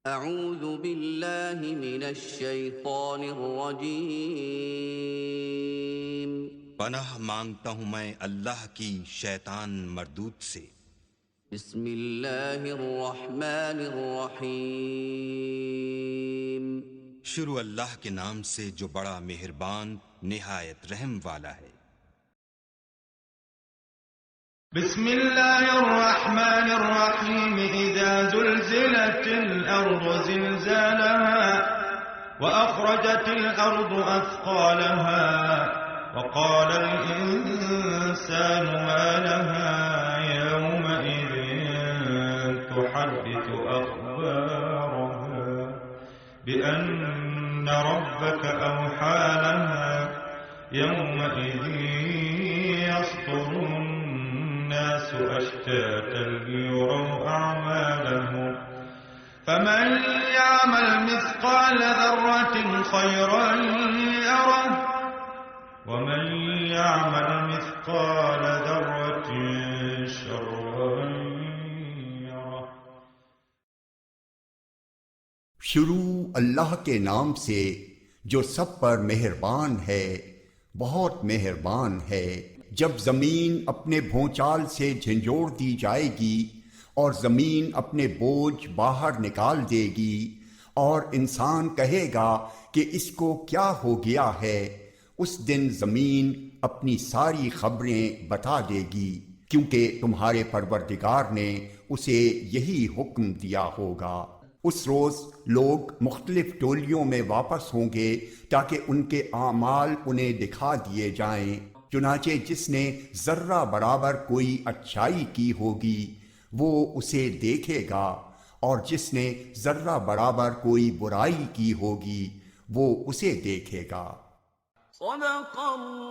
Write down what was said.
अऊज़ु बिल्लाहि मिनश शैतानिर रजीम। पनाह मांगता हूँ मैं अल्लाह की शैतान मरदूत से। बिस्मिल्लाहिर रहमानिर रहीम। शुरू अल्लाह के नाम से जो बड़ा मेहरबान निहायत रहम वाला है। बिस्मिल्लाहिर रहमानिर रहीम। इज़ा ज़ुलज़िलतिल अर्ज़ु ज़िलज़ालहा व अख़रजतिल अर्ज़ु अथक़ालहा व क़ालल इंसानु मा लहा यौमइज़िन तुहद्दिथु अख़बारहा बिअन्ना रब्बका अवहा लहा यौमइज़िन यस्दुरुन الناس أشتاتا ليروا أعمالهم فمن يعمل مثقال ذرة خيرا يره ومن يعمل مثقال ذرة شرا يره। शुरू अल्लाह के नाम से जो सब पर मेहरबान है, बहुत मेहरबान है। जब जमीन अपने भोंचाल से झंझोड़ दी जाएगी और जमीन अपने बोझ बाहर निकाल देगी और इंसान कहेगा कि इसको क्या हो गया है, उस दिन जमीन अपनी सारी खबरें बता देगी, क्योंकि तुम्हारे परवरदिगार ने उसे यही हुक्म दिया होगा। उस रोज लोग मुख्तलिफ टोलियों में वापस होंगे ताकि उनके आमाल उन्हें दिखा दिए जाएं। चुनाचे जिसने जर्रा बराबर कोई अच्छाई की होगी वो उसे देखेगा, और जिसने जर्रा बराबर कोई बुराई की होगी वो उसे देखेगा। सदक़ल्लाहुल